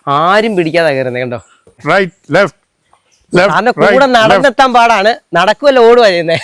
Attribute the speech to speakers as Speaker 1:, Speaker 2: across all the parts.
Speaker 1: ആരും പിടിക്കാതെ കയറുന്നത് കണ്ടോ.
Speaker 2: റൈറ്റ് ലെഫ്റ്റ്
Speaker 1: സാറിന്റെ കൂടെ നടന്നെത്താൻ പാടാണ്, നടക്കുമല്ലോ ഓടുവാ ചെയ്യുന്നേ.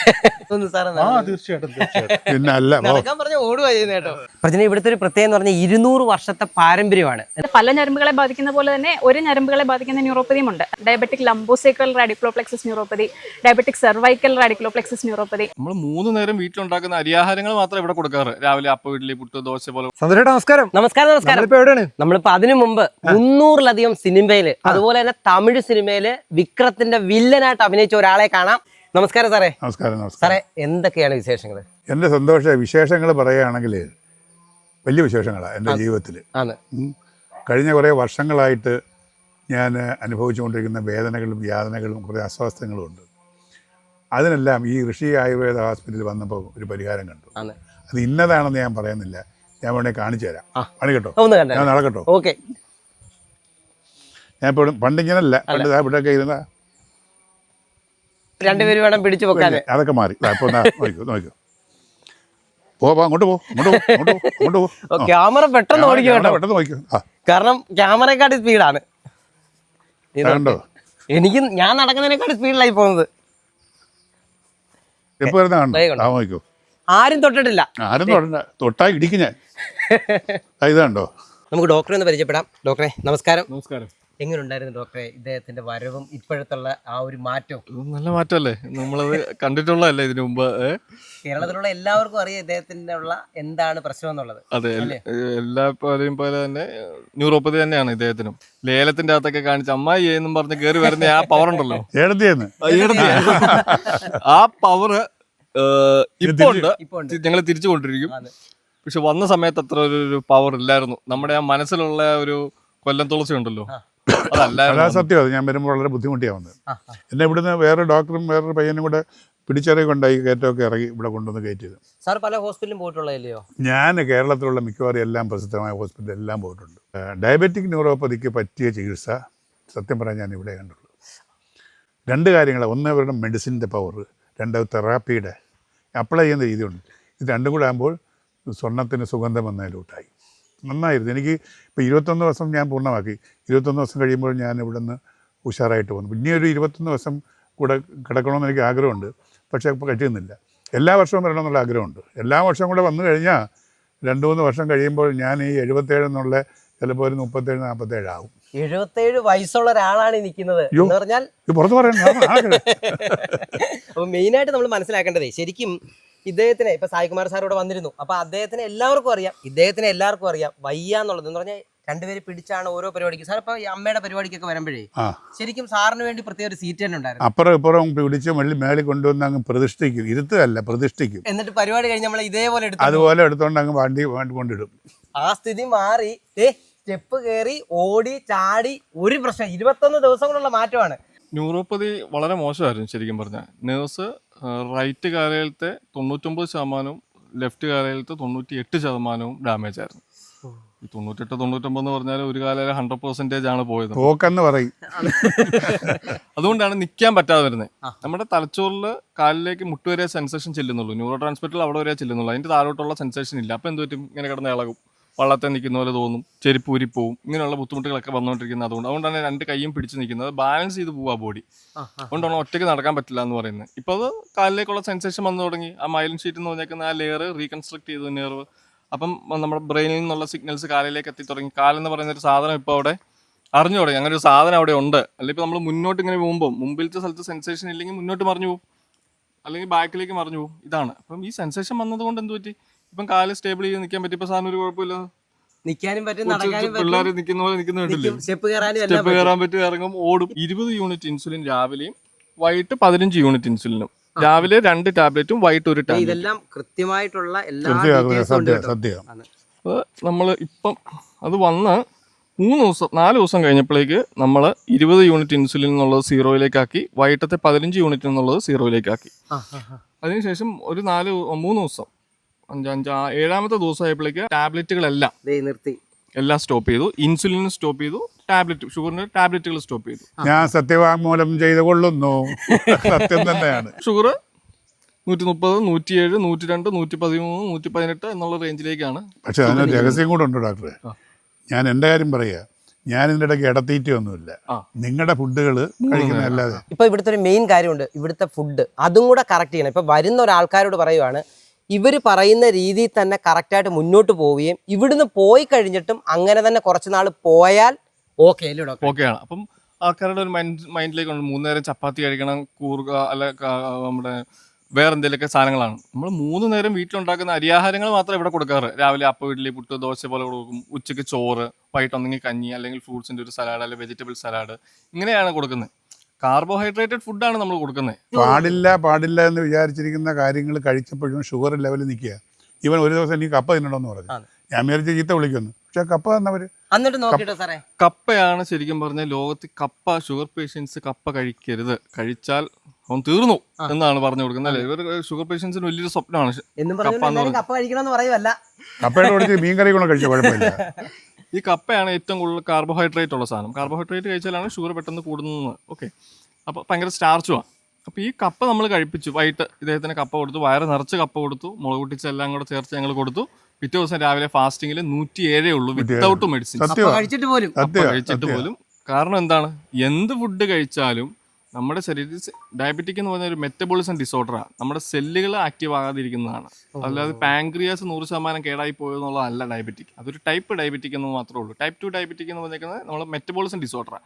Speaker 2: പിന്നെ അല്ല
Speaker 1: നടക്കാൻ പറഞ്ഞ ഓടുവാ ചെയ്യുന്നത് കേട്ടോ. പ്രജന ഇവിടുത്തെ ഒരു പ്രത്യേകം എന്ന് പറഞ്ഞാൽ 200 വർഷത്തെ പാരമ്പര്യമാണ്.
Speaker 3: പല ഞരമ്പുകളെ ബാധിക്കുന്ന പോലെ തന്നെ ഒരു ഞരമ്പുകളെ ബാധിക്കുന്ന ന്യൂറോപ്പതിയും ഉണ്ട്. Diabetic lumbosacral radiculoplexus neuropathy, diabetic cervical radiculoplexus neuropathy.
Speaker 4: നമ്മൾ 3 നേരം വീട്ടിലുണ്ടാക്കുന്ന അരിയാഹാരങ്ങൾ മാത്രം ഇവിടെ കൊടുക്കാറ്. രാവിലെ അപ്പം, ഇഡ്ഡലി, പുട്ട്, ദോശ പോലെ.
Speaker 5: സന്തോഷേട്ടാ നമസ്കാരം.
Speaker 1: നമസ്കാരം.
Speaker 5: എവിടെയാണ്?
Speaker 1: നമ്മളിപ്പോ അതിനു മുമ്പ് 300-ലധികം സിനിമയില്, അതുപോലെ തന്നെ തമിഴ് സിനിമയില് വിക്രത്തിന്റെ വില്ലനായിട്ട് അഭിനയിച്ച ഒരാളെ കാണാം. നമസ്കാരം സാറേ.
Speaker 2: നമസ്കാരം.
Speaker 1: സാറേ, എന്തൊക്കെയാണ് വിശേഷങ്ങൾ?
Speaker 2: എൻ്റെ സന്തോഷ വിശേഷങ്ങൾ പറയുകയാണെങ്കിൽ വലിയ വിശേഷങ്ങളാണ് എൻ്റെ ജീവിതത്തിൽ. കഴിഞ്ഞ കുറേ വർഷങ്ങളായിട്ട് ഞാൻ അനുഭവിച്ചുകൊണ്ടിരിക്കുന്ന വേദനകളും യാതനകളും കുറേ അസ്വസ്ഥങ്ങളും ഉണ്ട്. അതിനെല്ലാം ഈ ഋഷി ആയുർവേദ ഹോസ്പിറ്റലിൽ വന്നപ്പോൾ ഒരു പരിഹാരം കണ്ടു. അത് ഇന്നതാണെന്ന് ഞാൻ പറയുന്നില്ല, ഞാൻ വേണേൽ കാണിച്ചു തരാം. പണി കേട്ടോ, ഞാൻ നടക്കട്ടോ.
Speaker 1: ഓക്കെ.
Speaker 2: ഞാൻ ഇപ്പോൾ പണ്ടിങ്ങനല്ല, പണ്ട് ഇവിടെയൊക്കെ ഇരുന്ന
Speaker 1: രണ്ടുപേരും വേണം പിടിച്ചു വെക്കാൻ.
Speaker 2: അതൊക്കെ മാറി. ഇപ്പോൾ നോക്കൂ അങ്ങോട്ട് പോ.
Speaker 1: ക്യാമറ പെട്ടെന്ന് ഓടിക്കും,
Speaker 2: പെട്ടെന്ന് നോക്കൂ.
Speaker 1: കാരണം ക്യാമറയെക്കാട്ടി സ്പീഡാണ്.
Speaker 2: കണ്ടോ,
Speaker 1: എനിക്ക് ഞാൻ നടക്കുന്നതിനെക്കാട്ടി സ്പീഡിലായി പോകുന്നത്.
Speaker 2: എപ്പോ കണ്ടോ, നോക്കൂ.
Speaker 1: ആരും തൊട്ടിട്ടില്ല.
Speaker 2: ആരും തൊട്ട, തൊട്ടാ ഇടിക്കും ഞാൻ. ഇത് കണ്ടോ.
Speaker 1: നമുക്ക് ഡോക്ടറെ ഒന്ന് പരിചയപ്പെടാം. ഡോക്ടറെ നമസ്കാരം.
Speaker 4: നമസ്കാരം.
Speaker 1: എങ്ങനെയുണ്ടായിരുന്നു ഡോക്ടറെ ഇദ്ദേഹത്തിന്റെ വരവും ഇപ്പോഴത്തുള്ള ആ ഒരു മാറ്റവും?
Speaker 4: നല്ല മാറ്റമല്ലേ, നമ്മളത് കണ്ടിട്ടുള്ളതല്ലേ ഇതിനു മുമ്പ്.
Speaker 1: കേരളത്തിലുള്ള എല്ലാവർക്കും അറിയാം ഇദ്ദേഹത്തിന്റെ ഉള്ള എന്താണ് പ്രശ്നം എന്നുള്ളത്.
Speaker 4: അതെ, എല്ലാവരെയും പോലെ തന്നെ ന്യൂറോപ്പതി തന്നെയാണ് ഇദ്ദേഹത്തിനും. ലേലത്തിന്റെ അകത്തൊക്കെ കാണിച്ച് അമ്മായി എന്നും പറഞ്ഞ് കയറി വരുന്ന ആ പവർ ഉണ്ടല്ലോ, ആ പവർ ഇപ്പൊ ഉണ്ട്. ഞങ്ങൾ തിരിച്ചു കൊണ്ടിരിക്കും. പക്ഷെ വന്ന സമയത്ത് അത്ര ഒരു പവർ ഇല്ലായിരുന്നു. നമ്മുടെ ആ മനസ്സിലുള്ള ഒരു കൊല്ലം തുളസി ഉണ്ടല്ലോ,
Speaker 2: അതാ സത്യം. അത് ഞാൻ വരുമ്പോൾ വളരെ ബുദ്ധിമുട്ടിയാണ് വന്നത്. എന്നെ ഇവിടുന്ന് വേറെ ഡോക്ടറും വേറൊരു പയ്യനും കൂടെ പിടിച്ചെറിയ കൊണ്ടായി കയറ്റമൊക്കെ ഇറങ്ങി ഇവിടെ കൊണ്ടുവന്ന് കയറ്റിയത്.
Speaker 1: സാർ പല ഹോസ്പിറ്റലിലും പോയിട്ടുള്ളതല്ലയോ?
Speaker 2: ഞാൻ കേരളത്തിലുള്ള മിക്കവാറും എല്ലാം പ്രസിദ്ധമായ ഹോസ്പിറ്റലിൽ എല്ലാം പോയിട്ടുണ്ട്. ഡയബറ്റിക് ന്യൂറോപ്പതിക്ക് പറ്റിയ ചികിത്സ സത്യം പറയാൻ ഞാൻ ഇവിടെ കണ്ടുള്ളൂ. 2 കാര്യങ്ങളാണ്. ഒന്ന് അവരുടെ മെഡിസിൻ്റെ പവർ, 2 തെറാപ്പിയുടെ അപ്ലൈ ചെയ്യുന്ന രീതിയുണ്ട്. ഇത് 2 കൂടെ ആകുമ്പോൾ സ്വർണ്ണത്തിന് സുഗന്ധം വന്നതിലൂട്ടായി. നന്നായിരുന്നു. എനിക്ക് ഇപ്പോൾ 21 ദിവസം ഞാൻ പൂർണ്ണമാക്കി. 21 ദിവസം കഴിയുമ്പോൾ ഞാൻ ഇവിടെ നിന്ന് ഉഷാറായിട്ട് വന്നു. പിന്നെ ഒരു 21 ദിവസം കൂടെ കിടക്കണമെന്ന് എനിക്ക് ആഗ്രഹമുണ്ട്. പക്ഷേ ഇപ്പോൾ കഴിയുന്നില്ല. എല്ലാ വർഷവും വരണമെന്നുള്ള ആഗ്രഹമുണ്ട്. എല്ലാ വർഷവും കൂടെ വന്നു കഴിഞ്ഞാൽ 2-3 വർഷം കഴിയുമ്പോൾ ഞാൻ ഈ 77 എന്നുള്ള ചിലപ്പോൾ ഒരു 37-47 ആവും.
Speaker 1: 77 വയസ്സുള്ള ഒരാളാണ് നിൽക്കുന്നത് എന്ന് പറഞ്ഞാൽ
Speaker 2: പുറത്ത് പറയണം.
Speaker 1: അപ്പോൾ മെയിനായിട്ട് നമ്മൾ മനസ്സിലാക്കേണ്ടതേ, ശരിക്കും ഇദ്ദേഹത്തിന് ഇപ്പൊ സായികുമാർ സാർ ഇവിടെ വന്നിരുന്നു. അപ്പൊ അദ്ദേഹത്തിന് എല്ലാവർക്കും അറിയാം, വയ്യ എന്നുള്ളത്. എന്ന് പറഞ്ഞാൽ 2 പേര് പിടിച്ചാണ് ഓരോ പരിപാടിക്ക്. സാർ ഇപ്പൊ അമ്മയുടെ പരിപാടിക്കൊക്കെ വരുമ്പോഴേ ശരിക്കും സാറിന് വേണ്ടി പ്രത്യേക ഒരു സീറ്റ് തന്നെ ഉണ്ടായിരുന്നു.
Speaker 2: അപ്പുറം ഇപ്പുറം പിടിച്ച് മേളിൽ കൊണ്ടുവന്ന് അങ്ങ് പ്രതിഷ്ഠിക്കും. ഇരുത്തല്ല, പ്രതിഷ്ഠിക്കും.
Speaker 1: എന്നിട്ട് പരിപാടി കഴിഞ്ഞ് നമ്മൾ ഇതേപോലെ
Speaker 2: അതുപോലെ എടുത്തോണ്ട് അങ്ങ് വണ്ടി കൊണ്ടിടും.
Speaker 1: ആ സ്ഥിതി മാറി സ്റ്റെപ്പ് കയറി ഓടി ചാടി ഒരു പ്രശ്നം. 21 ദിവസം കൊണ്ടുള്ള മാറ്റമാണ്.
Speaker 4: ന്യൂറോപ്പതി വളരെ മോശമായിരുന്നു ശരിക്കും പറഞ്ഞാൽ. നേഴ്സ് റൈറ്റ് കാലയിലത്തെ 99%, ലെഫ്റ്റ് കാലയിലത്തെ 98% ഡാമേജ് ആയിരുന്നു. ഈ 98-99 എന്ന് പറഞ്ഞാൽ ഒരു കാലം 100% ആണ് പോയത്.
Speaker 2: പറയും.
Speaker 4: അതുകൊണ്ടാണ് നിൽക്കാൻ പറ്റാതെ വരുന്നത്. നമ്മുടെ തലച്ചോറിൽ കാലിലേക്ക് മുട്ടുവരെ സെൻസേഷൻ ചെല്ലുന്നുള്ളൂ. ന്യൂറോ ട്രാൻസ്മിറ്ററിൽ അവിടെ വരെ ചെല്ലുന്നുള്ളൂ. അതിന്റെ താഴോട്ടുള്ള സെൻസേഷൻ ഇല്ല. അപ്പം എന്ത് പറ്റും? ഇങ്ങനെ കിടന്ന് ഇളകും, വള്ളത്തെ നിൽക്കുന്ന പോലെ തോന്നും, ചെരുപ്പ് ഊരിപ്പോവും, ഇങ്ങനെയുള്ള ബുദ്ധിമുട്ടുകളൊക്കെ വന്നുകൊണ്ടിരിക്കുന്നത്. അതുകൊണ്ടാണ് 2 കൈയും പിടിച്ച് നിൽക്കുന്നത്. ബാലൻസ് ചെയ്ത് പോവാ ബോഡി. അതുകൊണ്ടാണ് ഒറ്റയ്ക്ക് നടക്കാൻ പറ്റില്ല എന്ന് പറയുന്നത്. ഇപ്പോൾ അത് കാലിലേക്കുള്ള സെൻസേഷൻ വന്നു തുടങ്ങി. ആ മൈലിൻ ഷീറ്റ് എന്ന് പറഞ്ഞേക്കുന്ന ആ ലെയർ റീകൺസ്ട്രക്ട് ചെയ്തു നെർവ്. അപ്പം നമ്മുടെ ബ്രെയിനിൽ നിന്നുള്ള സിഗ്നൽസ് കാലിലേക്ക് എത്തി തുടങ്ങി. കാലെന്ന് പറയുന്നൊരു സാധനം ഇപ്പോൾ അവിടെ അറിഞ്ഞു തുടങ്ങി. അങ്ങനെ ഒരു സാധനം അവിടെ ഉണ്ട്. അല്ലെങ്കിൽ ഇപ്പോൾ നമ്മൾ മുന്നോട്ട് ഇങ്ങനെ പോകുമ്പോൾ മുമ്പിലത്തെ സ്ഥലത്ത് സെൻസേഷൻ ഇല്ലെങ്കിൽ മുന്നോട്ട് മറിഞ്ഞു പോകും, അല്ലെങ്കിൽ ബാക്കിലേക്ക് മറിഞ്ഞു പോകും. ഇതാണ്. അപ്പം ഈ സെൻസേഷൻ വന്നതുകൊണ്ട് എന്ത് പറ്റി? ഇപ്പം കാല് സ്റ്റേബിൾ ചെയ്ത് നിൽക്കാൻ പറ്റി. ഇപ്പം സാധനം ഒരു കുഴപ്പമില്ല,
Speaker 1: നിൽക്കാനും പറ്റും,
Speaker 4: പിള്ളേർ നിൽക്കുന്ന പോലെ നിൽക്കുന്ന കണ്ടില്ലേ? സ്റ്റെപ്പ് കയറാൻ പറ്റും, ഇറങ്ങും, ഓടും. 20 യൂണിറ്റ് ഇൻസുലിൻ രാവിലെയും വൈകിട്ട് 15 യൂണിറ്റ് ഇൻസുലിനും. രാവിലെ 2 ടാബ്ലറ്റും വൈകിട്ട് 1 ടാബ്ലറ്റ്.
Speaker 1: ഇതെല്ലാം കൃത്യമായിട്ടുള്ള
Speaker 4: നമ്മൾ ഇപ്പം അത് വന്ന് 4 ദിവസം കഴിഞ്ഞപ്പോഴേക്ക് നമ്മൾ 20 യൂണിറ്റ് ഇൻസുലിൻ എന്നുള്ളത് 0-യിലേക്കാക്കി, വൈകിട്ടത്തെ 15 യൂണിറ്റ് എന്നുള്ളത് 0-യിലേക്കാക്കി. അതിനുശേഷം ഒരു 3 ദിവസം 7-ാമത്തെ ദിവസമായപ്പോഴേക്ക് ടാബ്ലറ്റുകളെല്ലാം
Speaker 1: നിർത്തി,
Speaker 4: എല്ലാം സ്റ്റോപ്പ് ചെയ്തു. ഇൻസുലിൻ സ്റ്റോപ്പ് ചെയ്തു, ഷുഗറിന്റെ ടാബ്ലറ്റുകൾ സ്റ്റോപ്പ് ചെയ്തു.
Speaker 2: ഞാൻ സത്യവാങ്മൂലം ചെയ്ത് കൊള്ളുന്നു. സത്യം തന്നെയാണ്.
Speaker 4: ഷുഗർ 130, 107, 102, 113, 118 എന്നുള്ള റേഞ്ചിലേക്കാണ്.
Speaker 2: പക്ഷെ അതിനൊരു രഹസ്യം കൂടെ ഉണ്ട് ഡോക്ടറെ. ഞാൻ എൻ്റെ കാര്യം പറയുക, ഞാൻ ഇതിൻ്റെ ഇടയ്ക്ക് ഇടത്തീറ്റയൊന്നുമില്ല. നിങ്ങളുടെ ഫുഡുകൾ കഴിക്കുന്നതല്ലാതെ.
Speaker 1: ഇപ്പൊ ഇവിടുത്തെ ഒരു മെയിൻ കാര്യമുണ്ട്, ഇവിടുത്തെ ഫുഡ് അതും കൂടെ കറക്റ്റ് ചെയ്യണം. ഇപ്പൊ വരുന്ന ഒരാൾക്കാരോട് പറയുവാണ്, ഇവർ പറയുന്ന രീതിയിൽ തന്നെ കറക്റ്റായിട്ട് മുന്നോട്ട് പോവുകയും ഇവിടുന്ന് പോയി കഴിഞ്ഞിട്ടും അങ്ങനെ തന്നെ കുറച്ച് നാൾ പോയാൽ ഓക്കെ അല്ലേ ഡോക്ടർ?
Speaker 4: ഓക്കെയാണ്. അപ്പം ആൾക്കാരുടെ ഒരു മൈൻഡിലേക്ക് 3 നേരം ചപ്പാത്തി കഴിക്കണം, കൂർഗ അല്ല നമ്മുടെ വേറെ എന്തെങ്കിലുമൊക്കെ സാധനങ്ങളാണ്. നമ്മൾ 3 നേരം വീട്ടിലുണ്ടാക്കുന്ന അരിയാഹാരങ്ങൾ മാത്രമേ ഇവിടെ കൊടുക്കാറ്. രാവിലെ അപ്പം, ഇഡ്ഡലി, പുട്ട്, ദോശ പോലെ കൊടുക്കും. ഉച്ചയ്ക്ക് ചോറ്, വൈകിട്ട് ഒന്നെങ്കിൽ കഞ്ഞി, അല്ലെങ്കിൽ ഫ്രൂട്ട്സിൻ്റെ ഒരു സലാഡ്, അല്ലെങ്കിൽ വെജിറ്റബിൾ സലാഡ്, ഇങ്ങനെയാണ് കൊടുക്കുന്നത്. കാർബോഹൈഡ്രേറ്റഡ് ഫുഡാണ് നമ്മൾ കൊടുക്കുന്നത്.
Speaker 2: പാടില്ല എന്ന് വിചാരിച്ചിരിക്കുന്ന കാര്യങ്ങൾ കഴിച്ചപ്പോഴും ഷുഗർ ലെവൽ നിൽക്കുക. ഇവൻ ഒരു ദിവസം എനിക്ക് കപ്പ തിന്നണമെന്ന് പറഞ്ഞു. ഞാൻ വിചാരിച്ച ചീത്ത വിളിക്കുന്നു, പക്ഷെ കപ്പ തന്നവര്.
Speaker 1: എന്നിട്ട് നോക്കിട്ടോ സാറേ,
Speaker 4: കപ്പയാണ് ശരിക്കും പറഞ്ഞ ലോകത്ത് കപ്പ ഷുഗർ പേഷ്യൻസ് കപ്പ കഴിക്കരുത്, കഴിച്ചാൽ അവൻ തീർന്നു എന്നാണ് പറഞ്ഞു കൊടുക്കുന്നത് അല്ലേ? ഇവർ ഷുഗർ പേഷ്യൻസിന് വലിയൊരു സ്വപ്നമാണ്
Speaker 1: കപ്പ കഴിക്കണമെന്ന് പറയുമല്ല.
Speaker 2: കപ്പയുടെ കൂടെ മീൻ കറി കൂടെ കഴിച്ച കുഴപ്പമില്ല.
Speaker 4: ഈ കപ്പയാണ് ഏറ്റവും കൂടുതൽ കാർബോഹൈഡ്രേറ്റ് ഉള്ള സാധനം. കാർബോഹൈഡ്രേറ്റ് കഴിച്ചാലാണ് ഷുഗർ പെട്ടെന്ന് കൂടുന്നത്. ഓക്കെ, അപ്പോൾ ഭയങ്കര സ്റ്റാർച്ചുമാണ്. അപ്പോൾ ഈ കപ്പ നമ്മൾ കഴിപ്പിച്ചു. വൈകിട്ട് ഇദ്ദേഹത്തിന് കപ്പ കൊടുത്തു, വയറ് നിറച്ച് കപ്പ കൊടുത്തു, മുളക് പൊട്ടിച്ച് എല്ലാം കൂടെ ചേർത്ത് ഞങ്ങൾ കൊടുത്തു. പിറ്റേ ദിവസം രാവിലെ ഫാസ്റ്റിങ്ങിൽ 107 ഉള്ളൂ, വിത്തൗട്ട് മെഡിസിൻ
Speaker 1: കഴിച്ചിട്ട്
Speaker 4: പോലും. കാരണം എന്താണ്, എന്ത് ഫുഡ് കഴിച്ചാലും നമ്മുടെ ശരീരത്തിൽ ഡയബറ്റിക് എന്ന് പറഞ്ഞ ഒരു മെറ്റബോളിസം ഡിസോർഡറാണ്. നമ്മുടെ സെല്ലുകൾ ആക്റ്റീവ് ആകാതിരിക്കുന്നതാണ്. അല്ലാതെ പാൻക്രിയാസ് 100% കേടായി പോയെന്നുള്ളതല്ല ഡയബറ്റിക്. അതൊരു ടൈപ്പ് ഡയബറ്റിക് എന്ന് മാത്രമേ ഉള്ളൂ. ടൈപ്പ് 2 ഡയബറ്റിക് എന്ന് പറഞ്ഞിരിക്കുന്നത് നമ്മൾ മെറ്റബോളിസം ഡിസോർഡറാണ്.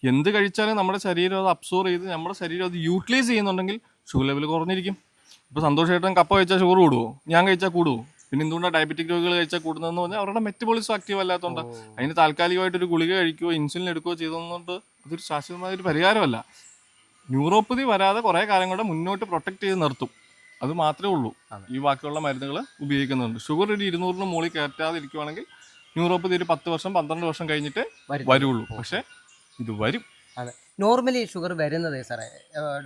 Speaker 4: എന്ത് കഴിച്ചാലും നമ്മുടെ ശരീരം അത് അബ്സോർവ് ചെയ്ത് നമ്മുടെ ശരീരം അത് യൂട്ടിലൈസ് ചെയ്യുന്നുണ്ടെങ്കിൽ ഷുഗർ ലെവൽ കുറഞ്ഞിരിക്കും. ഇപ്പോൾ സന്തോഷമായിട്ടും കപ്പ കഴിച്ചാൽ ഷുഗർ കൂടുമോ? ഞാൻ കഴിച്ചാൽ കൂടുമോ? പിന്നെ എന്തുകൊണ്ടാണ് ഡയബറ്റിക് രോഗികൾ കഴിച്ചാൽ കൂടുന്നതെന്ന് പറഞ്ഞാൽ അവരുടെ മെറ്റബോളിസം ആക്റ്റീവ് അല്ലാത്തതുകൊണ്ട്. അതിന് താൽക്കാലികമായിട്ടൊരു ഗുളിക കഴിക്കുകയോ ഇൻസുലിൻ എടുക്കുകയോ ചെയ്തതുകൊണ്ട് അതൊരു ശാശ്വതമായ ഒരു പരിഹാരമല്ല. ന്യൂറോപ്പതി വരാതെ കുറേ കാലം കൂടെ മുന്നോട്ട് പ്രൊട്ടക്ട് ചെയ്ത് നിർത്തും. അത് മാത്രമേ ഉള്ളൂ. ഈ ബാക്കിയുള്ള മരുന്നുകൾ ഉപയോഗിക്കുന്നുണ്ട്. ഷുഗർ ഒരു 200-ന് മുകളിൽ കയറ്റാതിരിക്കുവാണെങ്കിൽ ന്യൂറോപ്പതി ഒരു 10 വർഷം 12 വർഷം കഴിഞ്ഞിട്ട് വരുള്ളൂ. പക്ഷേ ഇത് വരും.
Speaker 1: അതെ, നോർമലി ഷുഗർ വരുന്നത് സാറേ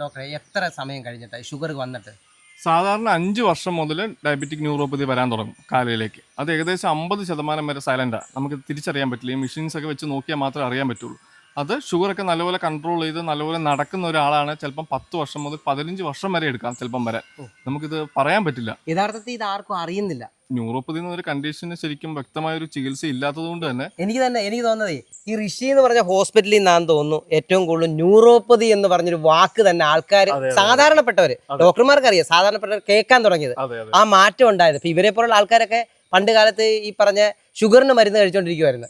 Speaker 1: ഡോക്ടറെ എത്ര സമയം കഴിഞ്ഞിട്ടാണ് ഷുഗർ വന്നിട്ട്?
Speaker 4: സാധാരണ 5 വർഷം മുതൽ ഡയബറ്റിക് ന്യൂറോപ്പതി വരാൻ തുടങ്ങും കാലയിലേക്ക്. അത് ഏകദേശം 50% വരെ സൈലൻ്റാണ്. നമുക്ക് തിരിച്ചറിയാൻ പറ്റില്ല. ഈ മെഷീൻസ് ഒക്കെ വെച്ച് നോക്കിയാൽ മാത്രമേ അറിയാൻ പറ്റുള്ളൂ. അത് ഷുഗറൊക്കെ നല്ലപോലെ കൺട്രോൾ ചെയ്ത് നല്ലപോലെ നടക്കുന്ന ഒരാളാണ് ചിലപ്പം 10 വർഷം മുതൽ 15 വർഷം വരെ എടുക്കാം ചിലപ്പം വരെ. നമുക്കിത് പറയാൻ പറ്റില്ല.
Speaker 1: യഥാർത്ഥത്തിൽ ഇത് ആർക്കും അറിയുന്നില്ല.
Speaker 4: ന്യൂറോപ്പതി എന്നൊരു കണ്ടീഷന് ശരിക്കും വ്യക്തമായൊരു ചികിത്സ ഇല്ലാത്തത് കൊണ്ട് തന്നെ
Speaker 1: എനിക്ക് തോന്നുന്നതേ ഈ ഋഷി എന്ന് പറഞ്ഞ ഹോസ്പിറ്റലിൽ നിന്നാന്ന് തോന്നുന്നു ഏറ്റവും കൂടുതൽ ന്യൂറോപ്പതി എന്ന് പറഞ്ഞൊരു വാക്ക് തന്നെ ആൾക്കാർ സാധാരണപ്പെട്ടവര്, ഡോക്ടർമാർക്ക് അറിയാം, സാധാരണപ്പെട്ടവർ കേൾക്കാൻ തുടങ്ങിയത്. ആ മാറ്റം ഉണ്ടായത് ഇപ്പൊ ഇവരെ പോലുള്ള ആൾക്കാരൊക്കെ പണ്ട് കാലത്ത് ഈ പറഞ്ഞ ഷുഗറിന് മരുന്ന് കഴിച്ചോണ്ടിരിക്കുവായിരുന്നു.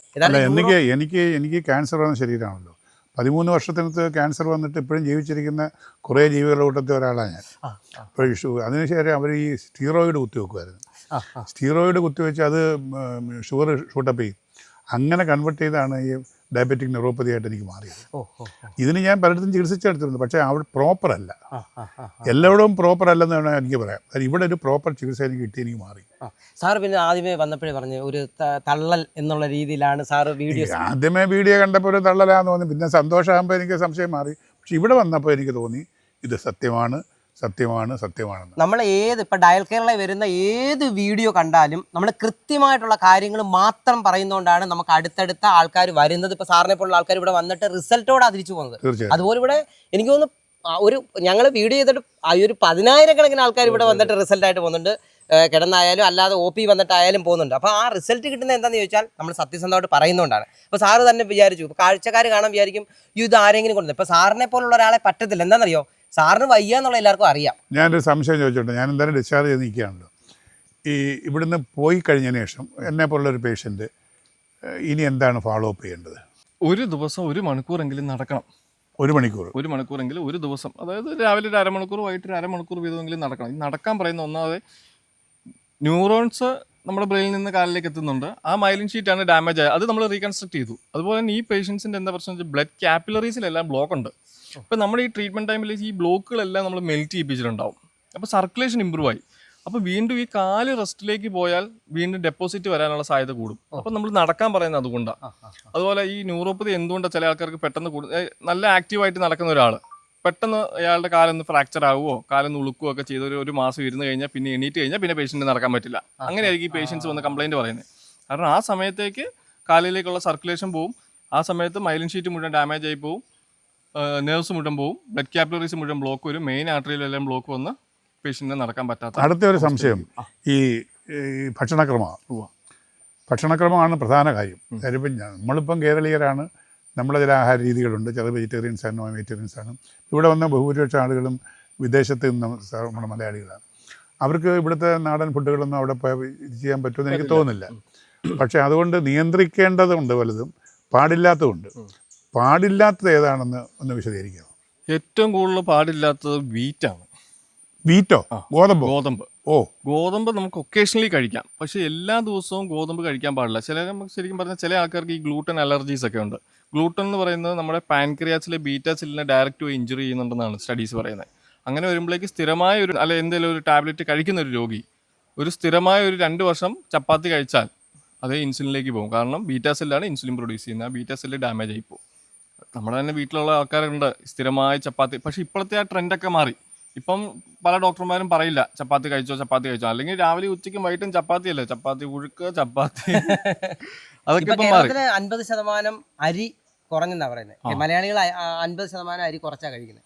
Speaker 2: എനിക്ക് ക്യാൻസർ വന്ന ശരീരമാണല്ലോ. 13 വർഷത്തിനകത്ത് ക്യാൻസർ വന്നിട്ട് ഇപ്പോഴും ജീവിച്ചിരിക്കുന്ന കുറേ ജീവികളുടെ കൂട്ടത്തിൽ ഒരാളാണ് ഞാൻ. അപ്പോൾ അതിനുശേഷം അവർ ഈ സ്റ്റീറോയിഡ് കുത്തിവെക്കുമായിരുന്നു. സ്റ്റീറോയിഡ് കുത്തിവെച്ച് അത് ഷുഗർ ഷൂട്ടപ്പ് ചെയ്യും. അങ്ങനെ കൺവേർട്ട് ചെയ്താണ് ഈ ഡയബറ്റിക് ന്യൂറോപ്പതി ആയിട്ട് എനിക്ക് മാറിയത്. ഇതിന് ഞാൻ പലയിടത്തും ചികിത്സിച്ചെടുത്തിട്ടുണ്ട്, പക്ഷേ അവിടെ പ്രോപ്പർ അല്ല. എല്ലായിടവും പ്രോപ്പർ അല്ലെന്ന് വേണം എനിക്ക് പറയാം. ഇവിടെ ഒരു പ്രോപ്പർ ചികിത്സ എനിക്ക് കിട്ടി, എനിക്ക് മാറി.
Speaker 1: സാർ പിന്നെ ആദ്യമേ വന്നപ്പോഴേ പറഞ്ഞു ഒരു തള്ളൽ എന്നുള്ള രീതിയിലാണ് സാറ് വീഡിയോ.
Speaker 2: ആദ്യമേ വീഡിയോ കണ്ടപ്പോൾ ഒരു തള്ളലാന്ന് തോന്നി. പിന്നെ സന്തോഷമാകുമ്പോൾ എനിക്ക് സംശയം മാറി. പക്ഷെ ഇവിടെ വന്നപ്പോൾ എനിക്ക് തോന്നി ഇത് സത്യമാണെന്ന്.
Speaker 1: നമ്മൾ ഇപ്പം ഡയൽ കേരളയിൽ വരുന്ന ഏത് വീഡിയോ കണ്ടാലും നമ്മൾ കൃത്യമായിട്ടുള്ള കാര്യങ്ങൾ മാത്രം പറയുന്നതുകൊണ്ടാണ് നമുക്ക് അടുത്തടുത്ത ആൾക്കാർ വരുന്നത്. ഇപ്പം സാറിനെ പോലുള്ള ആൾക്കാർ ഇവിടെ വന്നിട്ട് റിസൾട്ടോടെ തിരിച്ചു പോകുന്നത്. അതുപോലെ ഇവിടെ എനിക്ക് തോന്നുന്നു ഞങ്ങൾ വീഡിയോ ചെയ്തിട്ട് ഒരു 10,000-കണക്കിന് ആൾക്കാർ ഇവിടെ വന്നിട്ട് റിസൾട്ടായിട്ട് പോകുന്നുണ്ട്. കിടന്നായാലും അല്ലാതെ OP വന്നിട്ടായാലും പോകുന്നുണ്ട്. അപ്പോൾ ആ റിസൾട്ട് കിട്ടുന്നത് എന്താണെന്ന് ചോദിച്ചാൽ നമ്മൾ സത്യസന്ധമായിട്ട് പറയുന്നതുകൊണ്ടാണ്. ഇപ്പോൾ സാറ് തന്നെ വിചാരിച്ചു, ഇപ്പോൾ കാഴ്ചക്കാർ കാണാൻ വിചാരിക്കും ഇത് ആരെങ്കിലും കൊണ്ടുവന്നത്. ഇപ്പോൾ സാറിനെ പോലുള്ള ഒരാളെ പറ്റത്തില്ല. എന്താണെന്നറിയോ, സാറിന് വയ്യ എന്നുള്ള എല്ലാവർക്കും അറിയാം.
Speaker 2: ഞാനൊരു സംശയം ചോദിച്ചോട്ടെ. ഞാൻ എന്തായാലും ഡിസ്ചാർജ് ചെയ്ത് നിൽക്കുകയാണല്ലോ. ഈ ഇവിടുന്ന് പോയി കഴിഞ്ഞതിന് ശേഷം എന്നെ പോലുള്ളൊരു പേഷ്യൻറ്റ് ഇനി എന്താണ് ഫോളോ അപ്പ് ചെയ്യേണ്ടത്?
Speaker 4: ഒരു ദിവസം 1 മണിക്കൂറെങ്കിലും നടക്കണം.
Speaker 2: 1 മണിക്കൂർ?
Speaker 4: 1 മണിക്കൂറെങ്കിലും ഒരു ദിവസം. അതായത് രാവിലെ ഒരു അരമണിക്കൂർ, വൈകിട്ട് ഒരു അരമണിക്കൂർ വീതമെങ്കിലും നടക്കണം. ഈ നടക്കാൻ പറയുന്ന ഒന്നാമത് ന്യൂറോൺസ് നമ്മുടെ ബ്രെയിനിൽ നിന്ന് കാലിലേക്ക് എത്തുന്നുണ്ട്. ആ മൈലിൻ ഷീറ്റാണ് ഡാമേജ് ആയത്. അത് നമ്മൾ റീകൺസ്ട്രക്ട് ചെയ്തു. അതുപോലെ തന്നെ ഈ പേഷ്യൻസിൻ്റെ എന്താ പ്രശ്നം വെച്ചാൽ ബ്ലഡ് ക്യാപ്പിലറീസിലെല്ലാം ബ്ലോക്ക് ഉണ്ട്. അപ്പോൾ നമ്മുടെ ഈ ട്രീറ്റ്മെൻറ്റ് ടൈമിൽ ഈ ബ്ലോക്കുകളെല്ലാം നമ്മൾ മെൽറ്റ് ചെയ്യിപ്പിച്ചിട്ടുണ്ടാവും. അപ്പോൾ സർക്കുലേഷൻ ഇമ്പ്രൂവ് ആയി. അപ്പോൾ വീണ്ടും ഈ കാല് റെസ്റ്റിലേക്ക് പോയാൽ വീണ്ടും ഡെപ്പോസിറ്റ് വരാനുള്ള സാധ്യത കൂടും. അപ്പോൾ നമ്മൾ നടക്കാൻ പറയുന്നത് അതുകൊണ്ടാണ്. അതുപോലെ ഈ ന്യൂറോപ്പതി എന്തുകൊണ്ടാണ് ചില ആൾക്കാർക്ക് പെട്ടെന്ന് നല്ല ആക്റ്റീവായിട്ട് നടക്കുന്ന ഒരാൾ പെട്ടെന്ന് അയാളുടെ കാലൊന്ന് ഫ്രാക്ചർ ആവുമോ കാലൊന്ന് ഉളുക്കുകയോ ഒക്കെ ചെയ്ത് ഒരു മാസം ഇരുന്ന് കഴിഞ്ഞാൽ പിന്നെ എണീറ്റ് കഴിഞ്ഞാൽ പിന്നെ പേഷ്യൻറ്റ് നടക്കാൻ പറ്റില്ല. അങ്ങനെയായിരിക്കും ഈ പേഷ്യൻസ് വന്ന് കംപ്ലയിൻറ്റ് പറയുന്നത്. കാരണം ആ സമയത്തേക്ക് കാലിലേക്കുള്ള സർക്കുലേഷൻ പോവും. ആ സമയത്ത് മൈലിൻ ഷീറ്റ് മുഴുവൻ ഡാമേജ് ആയി പോവും, നെർവ്സ് മുഴുവൻ പോവും, ബ്ലഡ് ക്യാപ്പിലറീസ് മുഴുവൻ ബ്ലോക്ക് വരും, മെയിൻ ആർട്ടറിയിലെല്ലാം ബ്ലോക്ക് വന്ന് പേഷ്യൻറ്റിന് നടക്കാൻ പറ്റാത്ത.
Speaker 2: അടുത്ത ഒരു സംശയം, ഈ ഭക്ഷണക്രമം. ഭക്ഷണക്രമമാണ് പ്രധാന കാര്യം. കാര്യം ഇപ്പം നമ്മളിപ്പം കേരളീയരാണ്, നമ്മുടെ ചില ആഹാര രീതികളുണ്ട്, ചില വെജിറ്റേറിയൻസ് ആണ്, നോൺ വെജിറ്റേറിയൻസ് ആണ്. ഇവിടെ വന്ന ബഹുഭൂരിപക്ഷം ആളുകളും വിദേശത്ത് നിന്ന് നമ്മുടെ മലയാളികളാണ്. അവർക്ക് ഇവിടുത്തെ നാടൻ ഫുഡുകളൊന്നും അവിടെ ഇത് ചെയ്യാൻ പറ്റുമെന്ന് എനിക്ക് തോന്നുന്നില്ല. പക്ഷേ അതുകൊണ്ട് നിയന്ത്രിക്കേണ്ടതുണ്ട് പലതും, പാടില്ലാത്തതുണ്ട്. പാടില്ലാത്തത് ഏതാണെന്ന് ഒന്ന് വിശദീകരിക്കാം.
Speaker 4: ഏറ്റവും കൂടുതൽ പാടില്ലാത്തത് വീറ്റാണ്.
Speaker 2: വീറ്റോ? ഗോതമ്പ്. ഓ,
Speaker 4: ഗോതമ്പ് നമുക്ക് ഒക്കേഷണലി കഴിക്കാം, പക്ഷെ എല്ലാ ദിവസവും ഗോതമ്പ് കഴിക്കാൻ പാടില്ല. നമുക്ക് ശരിക്കും പറഞ്ഞാൽ ചില ആൾക്കാർക്ക് ഈ ഗ്ലൂട്ടൻ അലർജീസ് ഒക്കെ ഉണ്ട്. ഗ്ലൂട്ടൻ എന്ന് പറയുന്നത് നമ്മുടെ പാൻക്രിയാസിലെ ബീറ്റാ സെല്ലിനെ ഡയറക്റ്റ് ഇഞ്ചുറി ചെയ്യുന്നുണ്ടെന്നാണ് സ്റ്റഡീസ് പറയുന്നത്. അങ്ങനെ വരുമ്പോഴേക്ക് സ്ഥിരമായ ഒരു എന്തെങ്കിലും ഒരു ടാബ്ലറ്റ് കഴിക്കുന്ന ഒരു രോഗി ഒരു സ്ഥിരമായ ഒരു 2 വർഷം ചപ്പാത്തി കഴിച്ചാൽ അത് ഇൻസുലിനിലേക്ക് പോകും. കാരണം ബീറ്റാ സെല്ലാണ് ഇൻസുലിൻ പ്രൊഡ്യൂസ് ചെയ്യുന്നത്. ആ ബീറ്റാ സെല്ല് ഡാമേജ് ആയി പോകും. നമ്മുടെ തന്നെ വീട്ടിലുള്ള ആൾക്കാരുണ്ട് സ്ഥിരമായ ചപ്പാത്തി. പക്ഷെ ഇപ്പോഴത്തെ ആ ട്രെൻഡൊക്കെ മാറി. ഇപ്പം പല ഡോക്ടർമാരും പറയില്ല ചപ്പാത്തി കഴിച്ചോ. അല്ലെങ്കിൽ രാവിലെ ഉച്ചയ്ക്കും വൈകിട്ടും ചപ്പാത്തി അല്ലേ, ചപ്പാത്തി ഉഴുക്ക്, ചപ്പാത്തി അതൊക്കെ ഇപ്പം മാറി.
Speaker 1: 50% അരി കുറഞ്ഞെന്നാ പറയുന്നത്. മലയാളികൾ 50% അരി കുറച്ചാ കഴിക്കുന്നത്.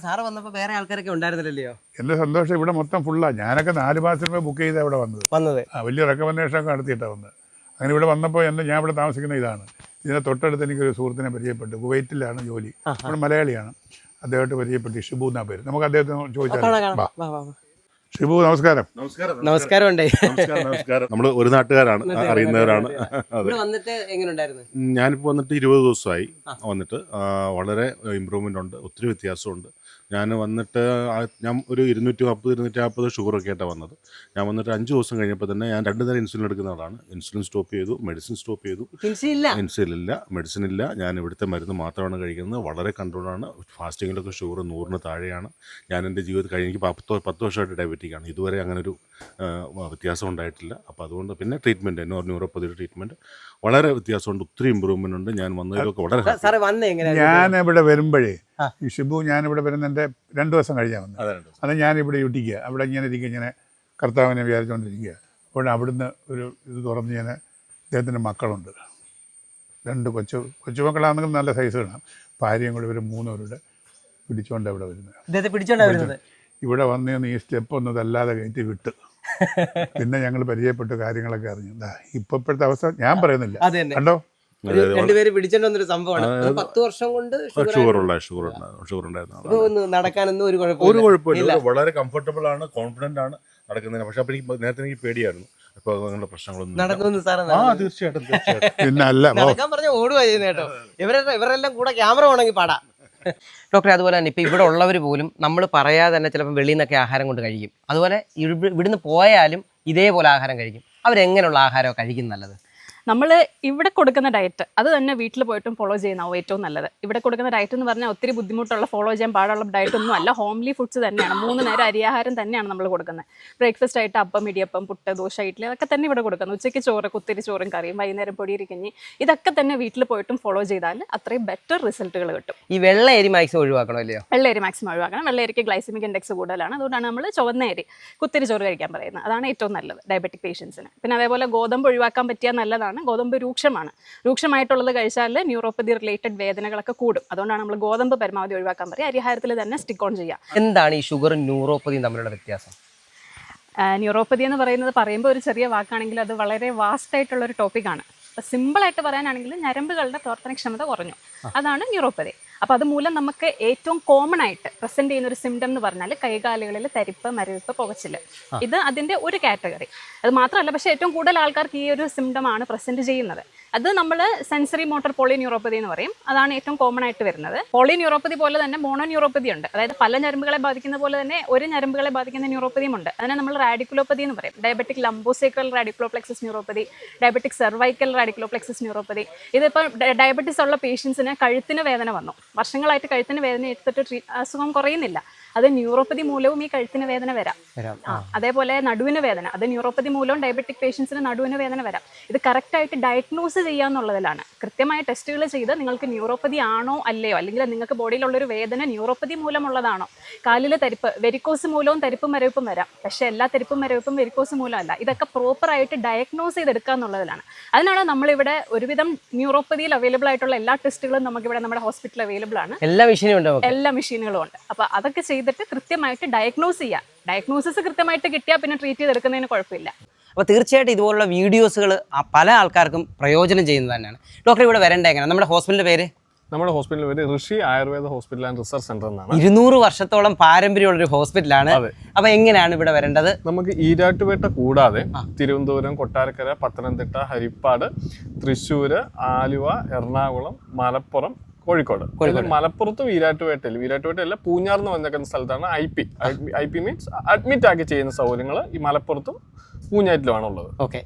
Speaker 1: സാറ് വന്നപ്പോൾ വേറെ ആൾക്കാരൊക്കെ ഉണ്ടായിരുന്നില്ലല്ലോ?
Speaker 2: എൻ്റെ സന്തോഷം ഇവിടെ മൊത്തം ഫുള്ളാണ്. ഞാനൊക്കെ 4 മാസം മുമ്പേ ബുക്ക് ചെയ്താൽ ഇവിടെ വന്നത്. വലിയ റെക്കമെൻഡേഷനൊക്കെ നടത്തിയിട്ടാണ് വന്നത്. അങ്ങനെ ഇവിടെ വന്നപ്പോൾ ഞാൻ ഇവിടെ താമസിക്കുന്ന ഇതാണ്. ഇതിനെ തൊട്ടടുത്ത് എനിക്കൊരു സുഹൃത്തിനെ പരിചയപ്പെട്ടു. കുവൈറ്റിലാണ് ജോലി. ഇവിടെ മലയാളിയാണ്. അദ്ദേഹത്തെ പരിചയപ്പെട്ടു. ഷിബു എന്നാ പേര്. നമുക്ക് അദ്ദേഹത്തെ ചോദിച്ചാൽ. ഷിബു, നമസ്കാരം.
Speaker 1: നമസ്കാരം.
Speaker 5: നമ്മൾ ഒരു നാട്ടുകാരാണ്, അറിയുന്നവരാണ്. ഞാനിപ്പോൾ വന്നിട്ട് 20 ദിവസമായി വന്നിട്ട്. വളരെ ഇമ്പ്രൂവ്മെൻ്റ് ഉണ്ട്, ഒത്തിരി വ്യത്യാസമുണ്ട്. ഞാൻ വന്നിട്ട് ഞാൻ ഒരു 240 ഷുഗറൊക്കെ ആയിട്ടാണ് വന്നത്. ഞാൻ വന്നിട്ട് 5 ദിവസം കഴിഞ്ഞപ്പോൾ തന്നെ ഞാൻ 2 നേരം ഇൻസുലിൻ എടുക്കുന്ന ആളാണ്. ഇൻസുലിൻ സ്റ്റോപ്പ് ചെയ്തു, മെഡിസിൻ സ്റ്റോപ്പ് ചെയ്തു. ഇൻസുലിൻ ഇല്ല, മെഡിസിൻ ഇല്ല. ഞാൻ ഇവിടുത്തെ മരുന്ന് മാത്രമാണ് കഴിക്കുന്നത്. വളരെ കൺട്രോളാണ്. ഫാസ്റ്റിങ്ങിലൊക്കെ ഷുഗർ 100-ന് താഴെയാണ്. ഞാൻ എൻ്റെ ജീവിതത്തിൽ എനിക്ക് 10 വർഷമായിട്ട് ഡയബറ്റിക്കാണ്. ഇതുവരെ അങ്ങനൊരു വ്യത്യാസം ഉണ്ടായിട്ടില്ല. അപ്പോൾ അതുകൊണ്ട് പിന്നെ ട്രീറ്റ്മെൻറ്റ് ന്യൂറോപ്പതിയുടെ ട്രീറ്റ്മെൻറ്റ് വളരെ വ്യത്യാസമുണ്ട്. ഒത്തിരി ഇമ്പ്രൂവ്മെൻ്റ് ഉണ്ട്. ഞാൻ വന്നതിലൊക്കെ വളരെ
Speaker 2: ഞാനിവിടെ വരുമ്പോഴേ ഈ ഷിബു ഞാനിവിടെ വരുന്നതിൻ്റെ 2 ദിവസം കഴിഞ്ഞാൽ വന്നത്. അത് ഞാനിവിടെ ഇരിക്കുക, അവിടെ ഇങ്ങനെ ഇരിക്കുക, ഇങ്ങനെ കർത്താവിനെ വിചാരിച്ചുകൊണ്ടിരിക്കുക. അപ്പോൾ അവിടുന്ന് ഒരു ഇത് തുറന്ന് ഞാൻ അദ്ദേഹത്തിൻ്റെ മക്കളുണ്ട്, 2 കൊച്ചുമക്കളാണെങ്കിലും നല്ല സൈസ് കാണാം. ഭാര്യയും കൂടെ ഒരു 3 പേരുടെ പിടിച്ചുകൊണ്ട് അവിടെ വരുന്നത്. ഇവിടെ വന്ന് ഈ സ്റ്റെപ്പ് ഒന്നും അല്ലാതെ കയറ്റി വിട്ട് പിന്നെ ഞങ്ങൾ പരിചയപ്പെട്ട കാര്യങ്ങളൊക്കെ അറിഞ്ഞു. ഇപ്പോഴത്തെ അവസ്ഥ ഞാൻ പറയുന്നില്ല, കണ്ടോ?
Speaker 1: 2 പേര് പിടിച്ചോണ്ട് വന്നൊരു സംഭവമാണ്. 10 വർഷം കൊണ്ട്
Speaker 5: ഷുഗർ ഉണ്ടായിരുന്നു.
Speaker 1: നടക്കാനൊന്നും ഒരു
Speaker 5: കുഴപ്പമില്ല. വളരെ കംഫർട്ടബിൾ ആണ്, കോൺഫിഡന്റ് ആണ് നടക്കുന്നതിന്. പക്ഷെ അപ്പോൾ നേരത്തെ എനിക്ക് പേടിയായിരുന്നു. അപ്പോൾ അങ്ങനെയുള്ള പ്രശ്നങ്ങളൊന്നും തീർച്ചയായിട്ടും
Speaker 2: പിന്നെ അല്ല
Speaker 1: നടക്കാൻ പറഞ്ഞ ഓടുക ചെയ്യുന്ന കേട്ടോ. ഇവരെല്ലാം കൂടെ ക്യാമറ വേണമെങ്കിൽ പാടാ. ഡോക്ടറെ, അതുപോലെ തന്നെ ഇപ്പോൾ ഇവിടെ ഉള്ളവർ പോലും നമ്മൾ പറയാതെ തന്നെ ചിലപ്പോൾ വെളിയിൽ നിന്നൊക്കെ ആഹാരം കൊണ്ട് കഴിക്കും. അതുപോലെ ഇവിടുന്ന് പോയാലും ഇതേപോലെ ആഹാരം കഴിക്കും. അവരെങ്ങനെയുള്ള ആഹാരമോ കഴിക്കും നല്ലത്?
Speaker 3: നമ്മൾ ഇവിടെ കൊടുക്കുന്ന ഡയറ്റ് അത് തന്നെ വീട്ടിൽ പോയിട്ടും ഫോളോ ചെയ്യുന്നതാവും ഏറ്റവും നല്ലത്. ഇവിടെ കൊടുക്കുന്ന ഡയറ്റ് എന്ന് പറഞ്ഞാൽ ഒത്തിരി ബുദ്ധിമുട്ടുള്ള ഫോളോ ചെയ്യാൻ പാടുള്ള ഡയറ്റ് ഒന്നും അല്ല. ഹോംലി ഫുഡ്സ് തന്നെയാണ്. 3 നേരം അരിയാഹാരം തന്നെയാണ് നമ്മൾ കൊടുക്കുന്നത്. ബ്രേക്ക്ഫാസ്റ്റ് ആയിട്ട് അപ്പം, ഇടിയപ്പം, പുട്ട്, ദോശ, ഇഡ്ഡലി അതൊക്കെ തന്നെ ഇവിടെ കൊടുക്കുന്നത്. ഉച്ചയ്ക്ക് ചോറ്, കുത്തിരി ചോറും കറിയും, വൈകുന്നേരം പൊടിയിരിക്കഞ്ഞി, ഇതൊക്കെ തന്നെ വീട്ടിൽ പോയിട്ടും ഫോളോ ചെയ്താൽ അത്രയും ബെറ്റർ റിസൾട്ടുകൾ കിട്ടും.
Speaker 1: ഈ വെള്ള അരി മാക്സിമം ഒഴിവാക്കണമല്ലോ?
Speaker 3: വെള്ള അരി മാക്സിമം ഒഴിവാക്കണം. വെള്ള അരിക്ക് ഗ്ലൈസമിക് ഇൻഡെക്സ് കൂടുതലാണ്. അതുകൊണ്ടാണ് നമ്മൾ ചുവന്ന അരി കുത്തിരി ചോറ് കഴിക്കാൻ പറയുന്നത്. അതാണ് ഏറ്റവും നല്ലത് ഡയബറ്റിക് പേഷ്യൻസിന്. പിന്നെ അതേപോലെ ഗോതമ്പ് ഒഴിവാക്കാൻ പറ്റിയാൽ നല്ലതാണ്. ഗോതമ്പ് രൂക്ഷമായിട്ടുള്ളത് കഴിച്ചാൽ ന്യൂറോപ്പതി റിലേറ്റഡ് വേദനകളൊക്കെ കൂടും. അതുകൊണ്ടാണ് നമ്മൾ ഗോതമ്പ് പരമാവധി ഒഴിവാക്കാൻ പറയുക. അരിഹാരത്തിൽ തന്നെ സ്റ്റിക്ക് ഓൺ ചെയ്യാം.
Speaker 1: എന്താണ് ഈ ഷുഗറും ന്യൂറോപ്പതിയും തമ്മിലുള്ള വ്യത്യാസം?
Speaker 3: ന്യൂറോപ്പതി എന്ന് പറയുമ്പോൾ ഒരു ചെറിയ വാക്കാണെങ്കിൽ അത് വളരെ വാസ്റ്റ് ആയിട്ടുള്ളൊരു ടോപ്പിക്കാണ്. അപ്പോൾ സിമ്പിളായിട്ട് പറയാനാണെങ്കിൽ ഞരമ്പുകളുടെ പ്രവർത്തനക്ഷമത കുറഞ്ഞു, അതാണ് ന്യൂറോപ്പതി. അപ്പോൾ അതുമൂലം നമുക്ക് ഏറ്റവും കോമൺ ആയിട്ട് പ്രസൻറ്റ് ചെയ്യുന്ന ഒരു സിംറ്റം എന്ന് പറഞ്ഞാൽ കൈകാലുകളിൽ തരിപ്പ്, മരവിപ്പ്, പുകച്ചിൽ. ഇത് അതിൻ്റെ ഒരു കാറ്റഗറി. അത് മാത്രമല്ല, പക്ഷേ ഏറ്റവും കൂടുതൽ ആൾക്കാർക്ക് ഈ ഒരു സിംറ്റമാണ് പ്രസൻറ്റ് ചെയ്യുന്നത്. അത് നമ്മൾ സെൻസറി മോട്ടോർ പോളിന്യൂറോപ്പതി എന്ന് പറയും. അതാണ് ഏറ്റവും കോമൺ ആയിട്ട് വരുന്നത്. പോളിന്യൂറോപ്പതി പോലെ തന്നെ മോണോന്യൂറോപ്പതി ഉണ്ട്. അതായത് പല ഞരമ്പുകളെ ബാധിക്കുന്ന പോലെ തന്നെ ഒരു ഞരമ്പുകളെ ബാധിക്കുന്ന ന്യൂറോപ്പതിയും ഉണ്ട്. അതിനെ നമ്മൾ റാഡിക്കുലോപ്പതി എന്ന് പറയും. Diabetic lumbosacral radiculoplexus neuropathy, diabetic cervical radiculoplexus neuropathy. ഇതിപ്പോൾ ഡയബറ്റിസ് ഉള്ള പേഷ്യൻസിന് കഴുത്തിന് വേദന വന്നു, വർഷങ്ങളായിട്ട് കഴുത്തിന് വേദന എടുത്തിട്ട് അസുഖം കുറയുന്നില്ല. അത് ന്യൂറോപ്പതി മൂലവും ഈ കഴുത്തിന് വേദന വരാം. അതേപോലെ നടുവിന് വേദന, അത് ന്യൂറോപ്പതി മൂലവും ഡയബറ്റിക് പേഷ്യൻസിന് നടുവിന് വേദന വരാം. ഇത് കറക്റ്റായിട്ട് ഡയഗ്നോസ് ചെയ്യാന്നുള്ളതിലാണ്. കൃത്യമായ ടെസ്റ്റുകൾ ചെയ്ത് നിങ്ങൾക്ക് ന്യൂറോപ്പതി ആണോ അല്ലയോ, അല്ലെങ്കിൽ നിങ്ങൾക്ക് ബോഡിയിലുള്ളൊരു വേദന ന്യൂറോപ്പതി മൂലമുള്ളതാണോ. കാലിൽ തരിപ്പ്, വെരിക്കോസ് മൂലവും തരിപ്പും മരവിപ്പും വരാം. പക്ഷേ എല്ലാ തരിപ്പും മരവിപ്പും വെരിക്കോസ് മൂലമല്ല. ഇതൊക്കെ പ്രോപ്പറായിട്ട് ഡയഗ്നോസ് ചെയ്തെടുക്കുക എന്നുള്ളതിലാണ്. അതിനാണ് നമ്മളിവിടെ ഒരുവിധം ന്യൂറോപ്പതിയിൽ അവൈലബിൾ ആയിട്ടുള്ള എല്ലാ ടെസ്റ്റുകളും നമുക്കിവിടെ നമ്മുടെ ഹോസ്പിറ്റലിൽ അവൈലബിൾ ആണ്. എല്ലാ മെഷീനുകളും ഉണ്ട്. അപ്പോൾ അതൊക്കെ ചെയ്തിട്ട് കൃത്യമായിട്ട് ഡയഗ്നോസ് ചെയ്യുക. ഡയഗ്നോസിസ് കൃത്യമായിട്ട് കിട്ടിയാൽ പിന്നെ ട്രീറ്റ് ചെയ്തെടുക്കുന്നതിന് കുഴപ്പമില്ല.
Speaker 1: അപ്പോൾ തീർച്ചയായിട്ടും ഇതുപോലുള്ള വീഡിയോസുകൾ പല ആൾക്കാർക്കും പ്രയോജനം ചെയ്യുന്നത് തന്നെയാണ്. ഡോക്ടർ ഇവിടെ വരേണ്ട എങ്ങനെ? നമ്മുടെ ഹോസ്പിറ്റലിൻ്റെ പേര്?
Speaker 4: നമ്മുടെ ഹോസ്പിറ്റലിൽ പേര് Rishi Ayurveda hospital and research centre എന്നാണ്.
Speaker 1: 200 വർഷത്തോളം പാരമ്പര്യമുള്ളൊരു ഹോസ്പിറ്റലാണ്. അപ്പോൾ എങ്ങനെയാണ് ഇവിടെ വരേണ്ടത്?
Speaker 4: നമുക്ക് ഈരാറ്റുപേട്ട കൂടാതെ തിരുവനന്തപുരം, കൊട്ടാരക്കര, പത്തനംതിട്ട, ഹരിപ്പാട്, തൃശ്ശൂർ, ആലുവ, എറണാകുളം, മലപ്പുറം, കോഴിക്കോട്. മലപ്പുറത്തും വീരാറ്റുപേട്ടയല്ല പൂഞ്ഞാർ എന്ന് പറഞ്ഞിരിക്കുന്ന സ്ഥലത്താണ് ഐ പി മീൻസ് അഡ്മിറ്റ് ആക്കി ചെയ്യുന്ന സൗകര്യങ്ങൾ ഈ മലപ്പുറത്തും പൂഞ്ഞാറ്റിലുമാണ് ഉള്ളത്.
Speaker 1: ഓക്കെ.